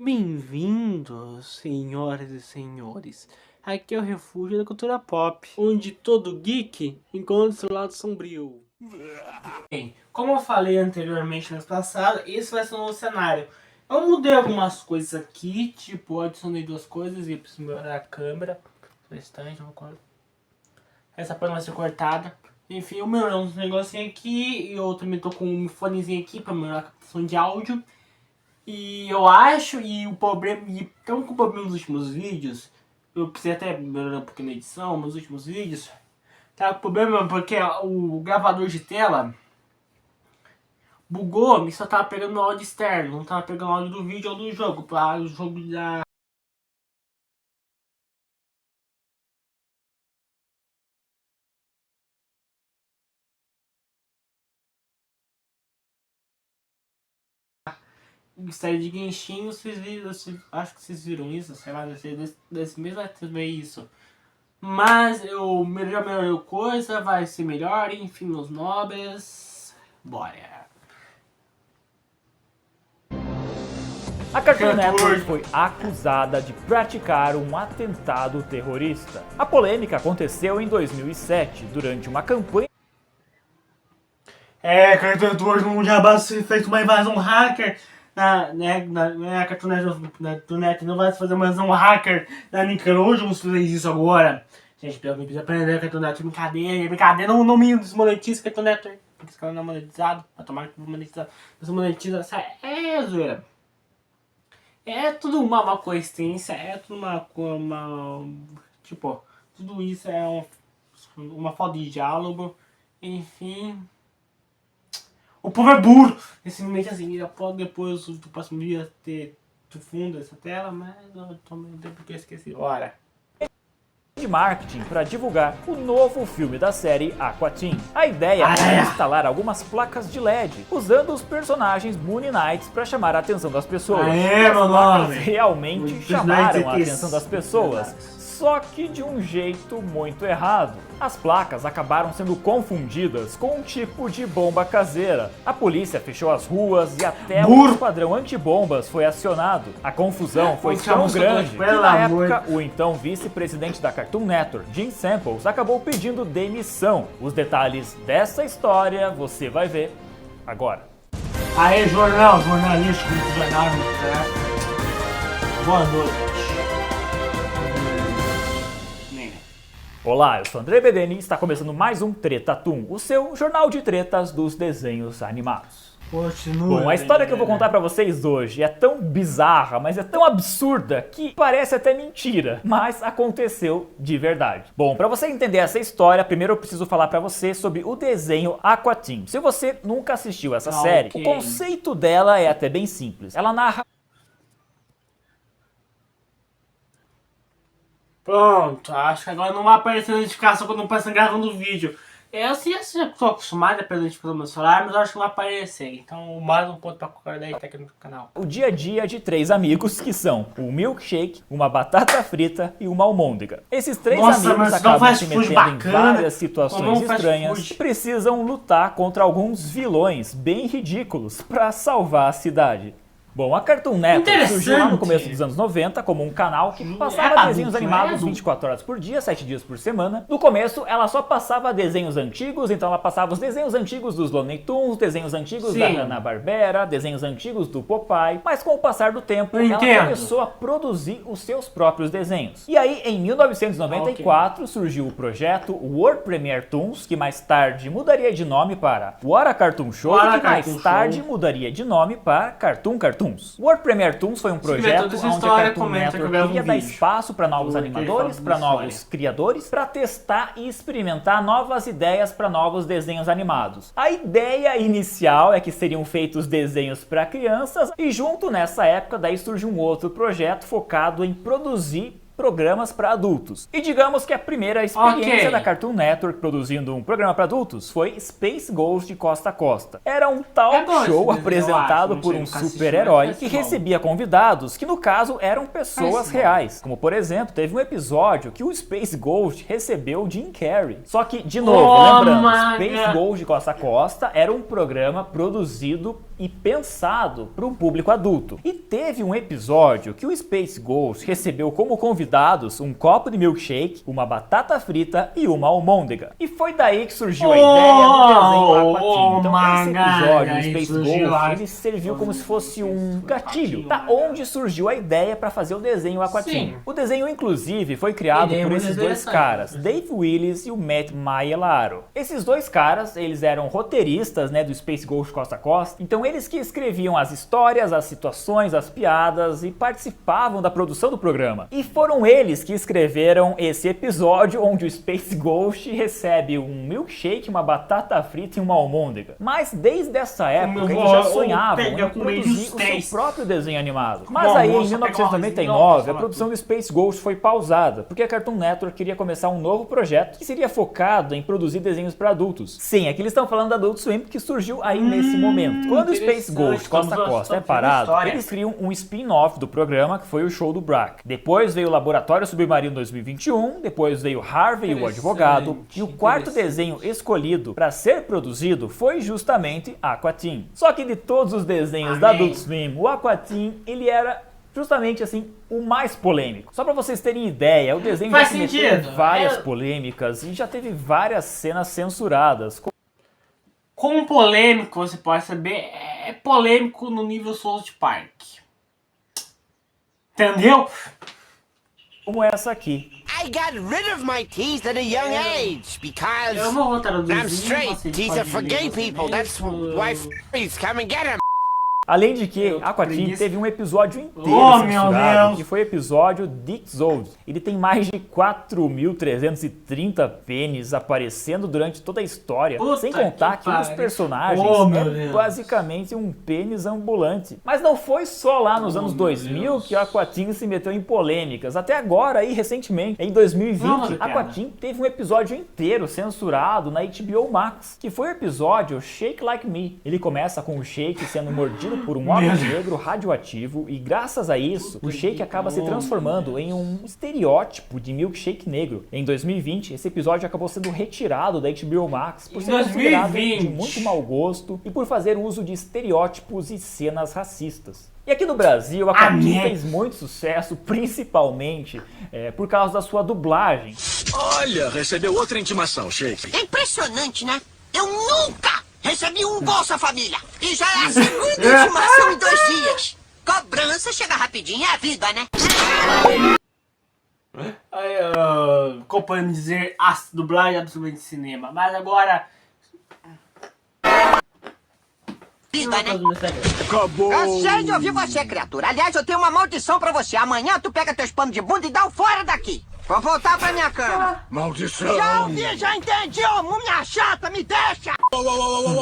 Bem-vindos, senhoras e senhores. Aqui é o Refúgio da Cultura Pop, onde todo geek encontra seu lado sombrio. Bem, como eu falei anteriormente no passado, esse vai ser o novo cenário. Eu mudei algumas coisas aqui, tipo, adicionei duas coisas e preciso melhorar a câmera. Essa parte vai ser cortada. Enfim, eu melhorei uns negocinhos aqui e eu também tô com um fonezinho aqui pra melhorar a captação de áudio. E eu acho, e o problema, então com o problema nos últimos vídeos, eu precisei até melhorar um pouquinho na edição, nos últimos vídeos, tá com problema porque o gravador de tela bugou e só tava pegando áudio externo, não tava pegando áudio do vídeo ou do jogo, para o jogo da... série de Genshin, vocês viram, acho que vocês viram isso, sei lá, desse mês vai ter isso. Mas eu já melhorei coisa, vai ser melhor, enfim, os nobres. Bora. A Cartoon Network foi acusada de praticar um atentado terrorista. A polêmica aconteceu em 2007, durante uma campanha. Cartoon Network não já basta feito uma invasão hacker na Cartoon Network, não vai fazer uma invasão hacker na Nickelodeon, você fez isso agora. Gente, pelo menos precisa aprender a Cartoon Network, brincadeira, não me desmonetiza Cartoon Network, porque esse canal não é monetizado, vai tomar que monetiza, é zoeira. É tudo uma coincidência, é tudo tipo, tudo isso é uma falta de diálogo, enfim. O povo é burro! Simplesmente assim, depois do próximo dia ter do fundo essa tela, mas eu tomei tempo porque eu esqueci. Ora. De marketing para divulgar o novo filme da série Aqua Teen. A ideia é instalar algumas placas de LED, usando os personagens Moon Knights para chamar a atenção das pessoas. As placas realmente chamaram a atenção das pessoas, só que de um jeito muito errado. As placas acabaram sendo confundidas com um tipo de bomba caseira. A polícia fechou as ruas e até o esquadrão antibombas foi acionado. A confusão foi tão grande que na época o então vice-presidente da Cartoon Network, Jim Samples, acabou pedindo demissão. Os detalhes dessa história você vai ver agora. Aê, jornalista, boa noite. Olá, eu sou André Bedeni e está começando mais um Treta Toon, o seu jornal de tretas dos desenhos animados. Continua. Bom, a história que eu vou contar pra vocês hoje é tão bizarra, mas é tão absurda que parece até mentira, mas aconteceu de verdade. Bom, pra você entender essa história, primeiro eu preciso falar pra você sobre o desenho Aqua Teen. Se você nunca assistiu essa série, o conceito dela é até bem simples. Ela narra... Pronto, acho que agora não vai aparecer notificação quando não aparece gravando o vídeo. Eu já estou acostumado a perder notificação no meu celular, mas eu acho que não vai aparecer. Então, mais um ponto para concordar aí, tá aqui no canal. O dia a dia de três amigos que são um milkshake, uma batata frita e uma almôndega. Esses três amigos acabam se metendo em várias situações estranhas e precisam lutar contra alguns vilões bem ridículos para salvar a cidade. Bom, a Cartoon Network surgiu lá no começo dos anos 90 como um canal que passava desenhos animados 24 horas por dia, 7 dias por semana. No começo, ela só passava desenhos antigos, então ela passava os desenhos antigos dos Looney Tunes, desenhos antigos da Hanna-Barbera, desenhos antigos do Popeye. Mas com o passar do tempo, ela começou a produzir os seus próprios desenhos. E aí, em 1994, surgiu o projeto World Premiere Toons, que mais tarde mudaria de nome para What a Cartoon Show, e que mais tarde mudaria de nome para Cartoon Cartoons. World Premiere Toons foi um projeto onde a Cartoon Network queria dar espaço para novos animadores, para novos criadores, para testar e experimentar novas ideias para novos desenhos animados. A ideia inicial é que seriam feitos desenhos para crianças e junto nessa época daí surge um outro projeto focado em produzir programas para adultos. E digamos que a primeira experiência da Cartoon Network produzindo um programa para adultos foi Space Ghost Costa a Costa. Era um talk show apresentado por um super-herói que recebia convidados que no caso eram pessoas reais. Como por exemplo, teve um episódio que o Space Ghost recebeu Jim Carrey. Só que, de novo, lembrando, Space Ghost Costa a Costa era um programa produzido e pensado para um público adulto. E teve um episódio que o Space Ghost recebeu como convidados um copo de milkshake, uma batata frita e uma almôndega. E foi daí que surgiu a ideia do desenho Aqua Teen. Então esse episódio do Space Ghost, ele serviu como se fosse um gatilho, da onde surgiu a ideia para fazer o desenho Aqua Teen. O desenho, inclusive, foi criado por esses dois caras, Dave Willis e o Matt Maiellaro. Esses dois caras, eles eram roteiristas, né, do Space Ghost Costa a Costa, então eles que escreviam as histórias, as situações, as piadas e participavam da produção do programa. E foram eles que escreveram esse episódio onde o Space Ghost recebe um milkshake, uma batata frita e uma almôndega. Mas desde essa época eles já sonhavam em produzir o seu próprio desenho animado. Mas aí em 1999 a produção do Space Ghost foi pausada, porque a Cartoon Network queria começar um novo projeto que seria focado em produzir desenhos para adultos. Sim, aqui eles estão falando da Adult Swim, que surgiu aí nesse momento. Quando o Space Ghost Costa a Costa é parado, eles criam um spin-off do programa, que foi o Show do Brack. Depois veio o Laboratório Submarino 2021, depois veio Harvey, o Advogado, e o quarto desenho escolhido para ser produzido foi justamente Aqua Teen. Só que de todos os desenhos da Adult Swim, o Aqua Teen, ele era justamente assim, o mais polêmico. Só pra vocês terem ideia, o desenho já se meteu em várias polêmicas e já teve várias cenas censuradas. Como polêmico, você pode saber, é polêmico no nível South Park. Entendeu? Como essa aqui. I got rid of my teeth at a young age because eu não vou traduzir, I'm straight. Teeth are for gay people. That's why f***ings come and get them. Além de que, Aqua Teen teve um episódio inteiro censurado, que foi o episódio Dick's Old. Ele tem mais de 4.330 pênis aparecendo durante toda a história, sem contar que um dos personagens é basicamente um pênis ambulante. Mas não foi só lá nos anos 2000 que a Aqua Teen se meteu em polêmicas. Até agora, aí, recentemente, em 2020, a Aqua Teen teve um episódio inteiro censurado na HBO Max, que foi o episódio Shake Like Me. Ele começa com o Shake sendo mordido por um homem negro radioativo e graças a isso, o shake acaba se transformando em um estereótipo de milkshake negro. Em 2020, esse episódio acabou sendo retirado da HBO Max por ser considerado de muito mau gosto e por fazer uso de estereótipos e cenas racistas. E aqui no Brasil, a Aqua Teen fez muito sucesso, principalmente por causa da sua dublagem. Olha, recebeu outra intimação, Shake. É impressionante, né? Eu nunca recebi um Bolsa Família. E já é a segunda intimação em 2 dias. Cobrança chega rapidinho, é a vida, né? Como podemos dizer, a dublagem é absolutamente de cinema. Mas agora... Vida, né? Acabou. Cansei de ouvir você, criatura. Aliás, eu tenho uma maldição pra você. Amanhã tu pega teus panos de bunda e dá o fora daqui. Vou voltar pra minha cama. Maldição. Já ouvi, já entendi, ô múmia chata, me deixa!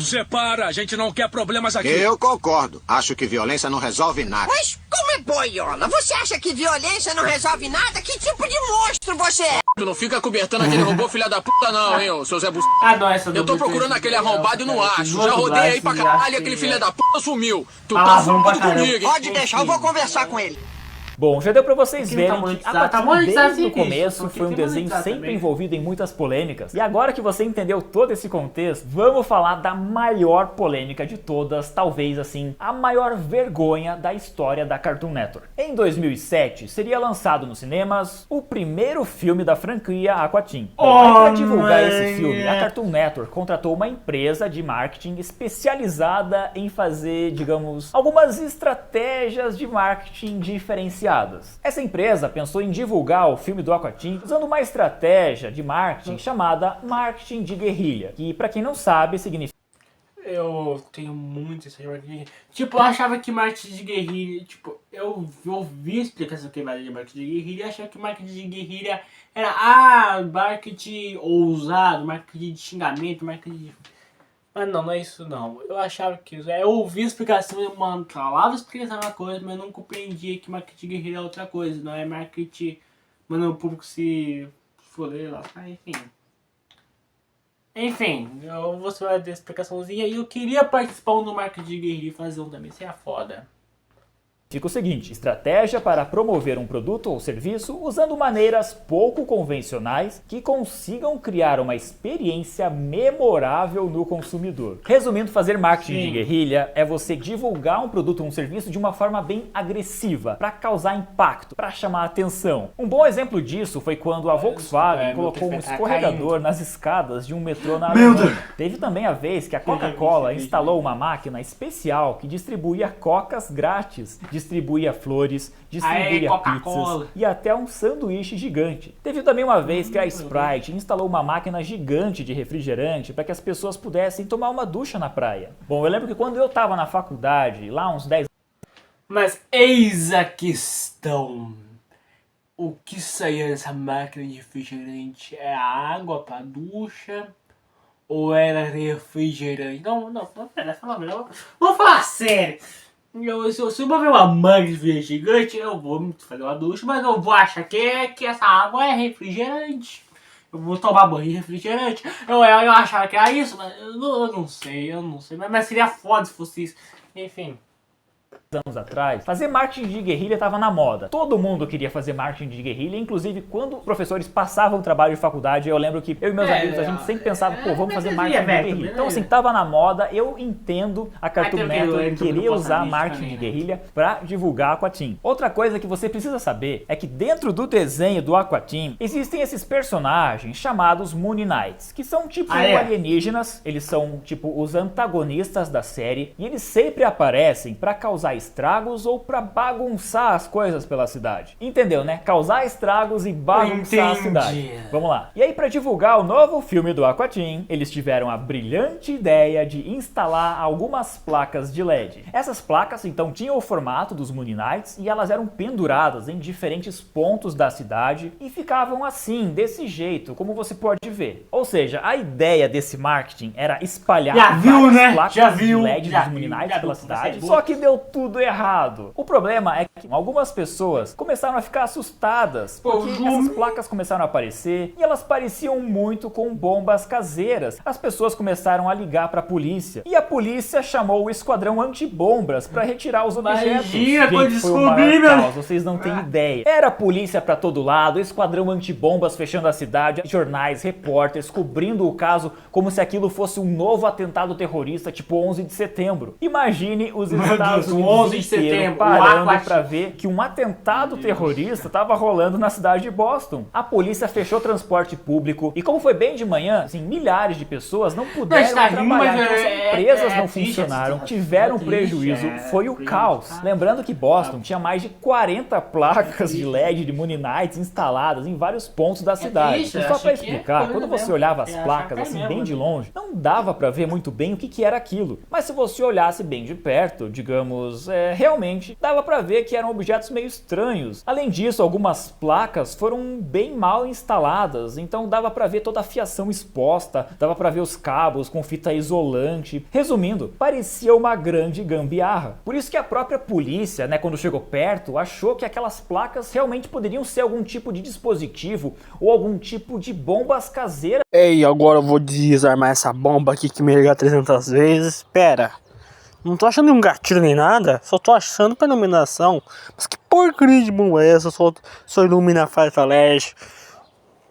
Separa, a gente não quer problemas aqui. Eu concordo. Acho que violência não resolve nada. Mas como é boiola? Você acha que violência não resolve nada? Que tipo de monstro você é? Tu não fica cobertando aquele robô filha da puta não, hein, ô seu Zé Bus... Eu tô procurando aquele arrombado e não acho. Já rodei aí pra caralho, aquele filho da puta sumiu. Tu tá fudido comigo, hein? Pode deixar, eu vou conversar com ele. Bom, já deu pra vocês verem que Aqua Teen desde o começo bicho, foi um desenho sempre envolvido em muitas polêmicas. E agora que você entendeu todo esse contexto, vamos falar da maior polêmica de todas, talvez assim, a maior vergonha da história da Cartoon Network. Em 2007, seria lançado nos cinemas o primeiro filme da franquia Aqua Teen. Para divulgar esse filme, a Cartoon Network contratou uma empresa de marketing especializada em fazer, digamos, algumas estratégias de marketing diferenciadas. Essa empresa pensou em divulgar o filme do Aqua Teen usando uma estratégia de marketing chamada marketing de guerrilha, que pra quem não sabe significa... Eu tenho muito essa marketing. Tipo, eu achava que marketing de guerrilha, tipo, eu ouvi a explicação que era de marketing de guerrilha e achava que marketing de guerrilha era marketing ousado, marketing de xingamento, marketing de... Mas não é isso não. Eu achava que isso. Eu ouvi a explicação e, mano, falava a explicação uma coisa, mas eu não compreendia que marketing guerrilha é outra coisa. Não é marketing Manda o público se foder lá. Enfim, eu vou falar dessa explicaçãozinha e eu queria participar do marketing de guerrilha e fazer um também, isso é foda. Fica o seguinte, estratégia para promover um produto ou serviço usando maneiras pouco convencionais que consigam criar uma experiência memorável no consumidor. Resumindo, fazer marketing de guerrilha é você divulgar um produto ou um serviço de uma forma bem agressiva, para causar impacto, para chamar atenção. Um bom exemplo disso foi quando a Volkswagen colocou um escorregador nas escadas de um metrô na Alemanha. Teve também a vez que a Coca-Cola instalou uma máquina especial que distribuía cocas grátis, distribuía flores, distribuía pizzas e até um sanduíche gigante. Teve também uma vez que a Sprite instalou uma máquina gigante de refrigerante para que as pessoas pudessem tomar uma ducha na praia. Bom, eu lembro que quando eu estava na faculdade, lá uns 10... Mas eis a questão. O que saía dessa máquina de refrigerante? É água para ducha? Ou era refrigerante? Não, pera, vou falar sério. Se eu vou ver uma máquina de gigante, eu vou fazer uma ducha, mas eu vou achar que essa água é refrigerante. Eu vou tomar banho de refrigerante. Eu achava que era isso, mas eu não sei. Mas seria foda se fosse isso. Enfim. Anos atrás, fazer marketing de guerrilha estava na moda. Todo mundo queria fazer marketing de guerrilha, inclusive quando os professores passavam trabalho de faculdade, eu lembro que eu e meus amigos, a gente sempre pensava, pô, vamos fazer marketing de guerrilha. Então assim, tava na moda, eu entendo a Cartoon Network querer usar marketing de guerrilha para divulgar a Aquatim. Outra coisa que você precisa saber é que dentro do desenho do Aquatim, existem esses personagens chamados Moon Knights, que são tipo alienígenas, eles são tipo os antagonistas da série, e eles sempre aparecem para causar estragos ou para bagunçar as coisas pela cidade. Entendeu, né? Causar estragos e bagunçar a cidade. Vamos lá. E aí, para divulgar o novo filme do Aquatim, eles tiveram a brilhante ideia de instalar algumas placas de LED. Essas placas, então, tinham o formato dos Moon Knights e elas eram penduradas em diferentes pontos da cidade e ficavam assim, desse jeito, como você pode ver. Ou seja, a ideia desse marketing era espalhar placas de LED dos Moon Knights pela cidade, só que deu tudo errado. O problema é que algumas pessoas começaram a ficar assustadas porque essas placas começaram a aparecer e elas pareciam muito com bombas caseiras. As pessoas começaram a ligar para a polícia e a polícia chamou o esquadrão antibombas para retirar os objetos. Gente, foi o maior caos, vocês não têm ideia. Era polícia para todo lado, esquadrão antibombas fechando a cidade, jornais, repórteres cobrindo o caso como se aquilo fosse um novo atentado terrorista tipo 11 de setembro. Imagine os Estados Unidos 11 de setembro, parando para ver que um atentado terrorista estava rolando na cidade de Boston. A polícia fechou o transporte público e como foi bem de manhã, assim, milhares de pessoas não puderam trabalhar, então as empresas não funcionaram, tiveram prejuízo, foi o caos. Lembrando que Boston tinha mais de 40 placas de LED de Moon Knights instaladas em vários pontos da cidade. E só para explicar, quando você olhava as placas assim bem de longe, não dava para ver muito bem o que era aquilo. Mas se você olhasse bem de perto, digamos, realmente dava para ver que eram objetos meio estranhos. Além disso, algumas placas foram bem mal instaladas, então dava para ver toda a fiação exposta, dava para ver os cabos com fita isolante. Resumindo, parecia uma grande gambiarra. Por isso que a própria polícia, quando chegou perto, achou que aquelas placas realmente poderiam ser algum tipo de dispositivo ou algum tipo de bombas caseiras. Ei, agora eu vou desarmar essa bomba aqui que me liga 300 vezes. Pera. Não tô achando nenhum gatilho nem nada, só tô achando pra iluminação. Mas que porcaria de bomba é essa? Só ilumina a faixa LED.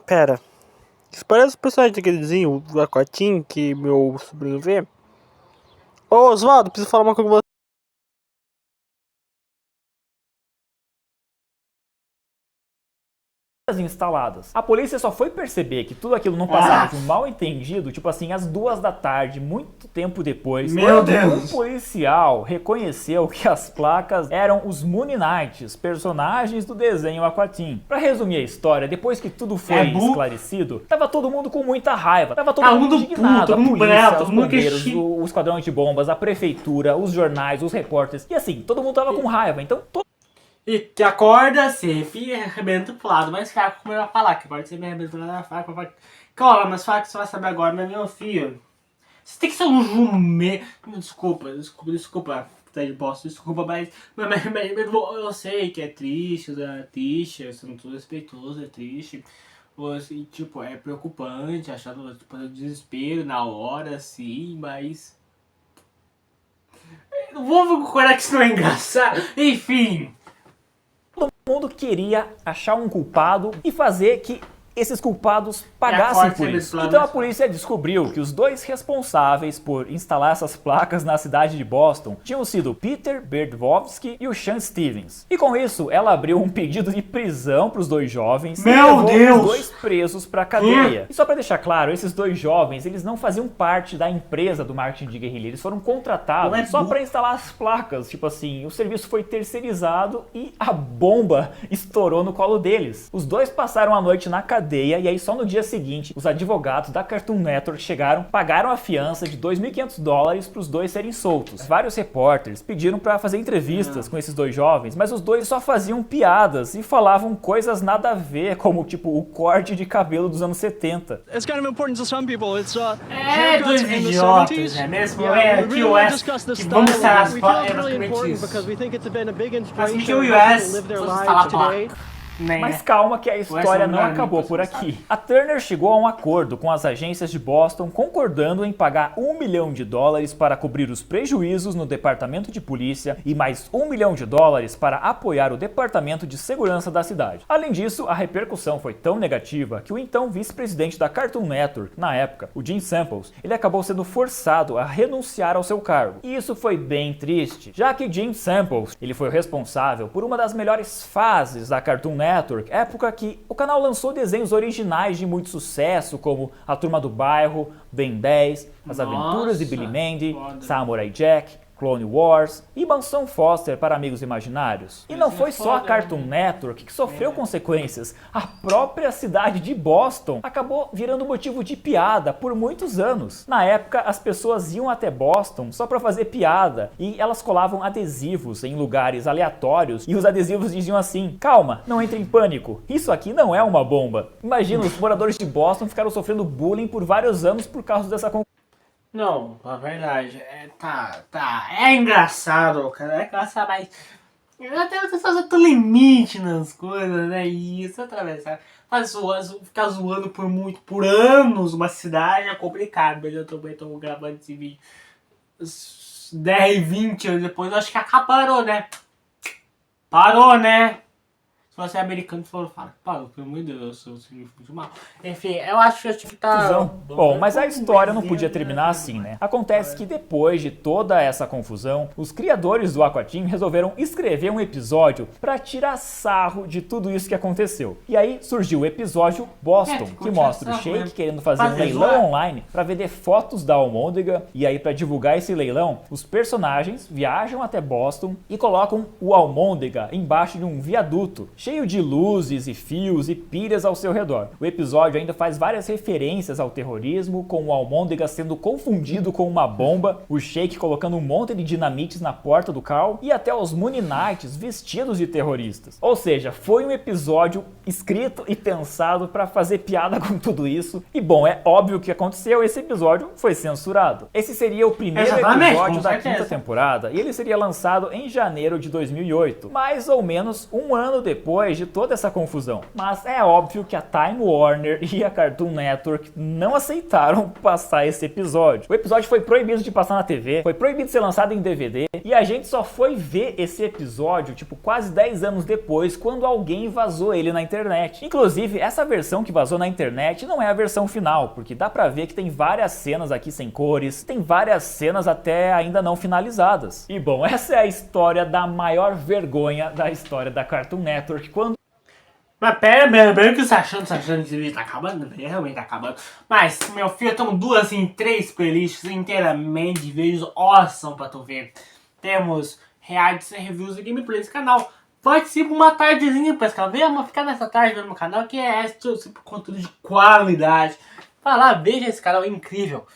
Pera. Isso parece o personagem daquele desenho, o Aquatim, que meu sobrinho vê. Ô Osvaldo, preciso falar uma coisa com você. Instaladas. A polícia só foi perceber que tudo aquilo não passava de um mal entendido, tipo assim, às 2 da tarde, muito tempo depois. Meu Deus! Um policial reconheceu que as placas eram os Moon Knights, personagens do desenho Aquatim. Pra resumir a história, depois que tudo foi esclarecido, tava todo mundo com muita raiva, tava todo mundo indignado, a polícia, os bombeiros, o esquadrão antibombas, a prefeitura, os jornais, os repórteres, e assim, todo mundo tava com raiva, então... E que acorda sempre arrebenta pro lado mais fraco, como eu ia falar, que pode ser me arrebenta pro lado fraco. Calma, mas fraco você vai saber agora, mas meu filho. Você tem que ser um jumento. Desculpa. cidade de Boston, desculpa, mas eu sei que é triste, eu sou muito respeitoso, é triste. Assim, tipo, é preocupante, achando, tipo, desespero na hora, assim, mas... Não vou concordar que isso não é engraçado. Enfim... Todo mundo queria achar um culpado e fazer que esses culpados pagassem por isso. Então a polícia descobriu que os dois responsáveis por instalar essas placas na cidade de Boston tinham sido Peter Berdovsky e o Sean Stevens. E com isso, ela abriu um pedido de prisão para os dois jovens e levou os dois presos para a cadeia. E só para deixar claro, esses dois jovens, eles não faziam parte da empresa do marketing de guerrilha, eles foram contratados só para instalar as placas. Tipo assim, o serviço foi terceirizado e a bomba estourou no colo deles. Os dois passaram a noite na cadeia e aí só no dia seguinte os advogados da Cartoon Network chegaram, pagaram a fiança de $2.500 para os dois serem soltos. Vários repórteres pediram para fazer entrevistas com esses dois jovens, mas os dois só faziam piadas e falavam coisas nada a ver, como tipo o corte de cabelo dos anos 70. It's kind of important to some people. It's dois idiotas, é mesmo? Que o US que vamos instalar as placas, é basicamente isso. Mas que o US vamos instalar a placa. Mas calma que a história não acabou por aqui. A Turner chegou a um acordo com as agências de Boston, concordando em pagar $1 milhão para cobrir os prejuízos no departamento de polícia e mais $1 milhão para apoiar o departamento de segurança da cidade. Além disso, a repercussão foi tão negativa que o então vice-presidente da Cartoon Network, na época, o Jim Samples, ele acabou sendo forçado a renunciar ao seu cargo. E isso foi bem triste, já que Jim Samples, ele foi o responsável por uma das melhores fases da Cartoon Network, época que o canal lançou desenhos originais de muito sucesso, como A Turma do Bairro, Ben 10, As Aventuras de Billy Mandy, Samurai Jack, Clone Wars e Mansão Foster para Amigos Imaginários. E não foi só a Cartoon Network que sofreu consequências. A própria cidade de Boston acabou virando motivo de piada por muitos anos. Na época, as pessoas iam até Boston só para fazer piada e elas colavam adesivos em lugares aleatórios e os adesivos diziam assim: calma, não entre em pânico, isso aqui não é uma bomba. Imagina, os moradores de Boston ficaram sofrendo bullying por vários anos por causa dessa Não, na verdade, é engraçado, cara, é engraçado, mas até você fazer o limite nas coisas, né, isso, atravessar, ficar zoando por anos uma cidade é complicado, mas eu também tô gravando esse vídeo 10, 20 anos depois, eu acho que parou, né? Se você é americano, fala, pelo amor de Deus, eu sou muito mal. Enfim, eu acho que eu tive que estar... Bom, mas a história não podia terminar assim, né? Acontece que depois de toda essa confusão, os criadores do Aqua Teen resolveram escrever um episódio pra tirar sarro de tudo isso que aconteceu. E aí surgiu o episódio Boston, que mostra o Shake querendo fazer um leilão online pra vender fotos da almôndega. E aí, pra divulgar esse leilão, os personagens viajam até Boston e colocam o almôndega embaixo de um viaduto, cheio de luzes e fios e pilhas ao seu redor. O episódio ainda faz várias referências ao terrorismo, com o almôndega sendo confundido com uma bomba, o Shake colocando um monte de dinamites na porta do Carl e até os Moon Knights vestidos de terroristas. Ou seja, foi um episódio escrito e pensado para fazer piada com tudo isso. E bom, é óbvio que aconteceu, esse episódio foi censurado. Esse seria o primeiro episódio da quinta temporada e ele seria lançado em janeiro de 2008, mais ou menos um ano depois de toda essa confusão. Mas é óbvio que a Time Warner e a Cartoon Network não aceitaram passar esse episódio. O episódio foi proibido de passar na TV, foi proibido de ser lançado em DVD, e a gente só foi ver esse episódio, tipo, quase 10 anos depois, quando alguém vazou ele na internet. Inclusive, essa versão que vazou na internet não é a versão final, porque dá pra ver que tem várias cenas aqui sem cores, tem várias cenas até ainda não finalizadas. E bom, essa é a história da maior vergonha da história da Cartoon Network. Mas pera, o que você tá achando que esse vídeo tá acabando? Realmente tá acabando. Mas, meu filho, estão 3 playlists inteiramente de vídeos awesome pra tu ver. Temos reacts e reviews e gameplay desse canal. Participe uma tardezinha pra escrever, mas ficar nessa tarde no meu canal, que é esse conteúdo de qualidade. Vai lá, veja esse canal, é incrível.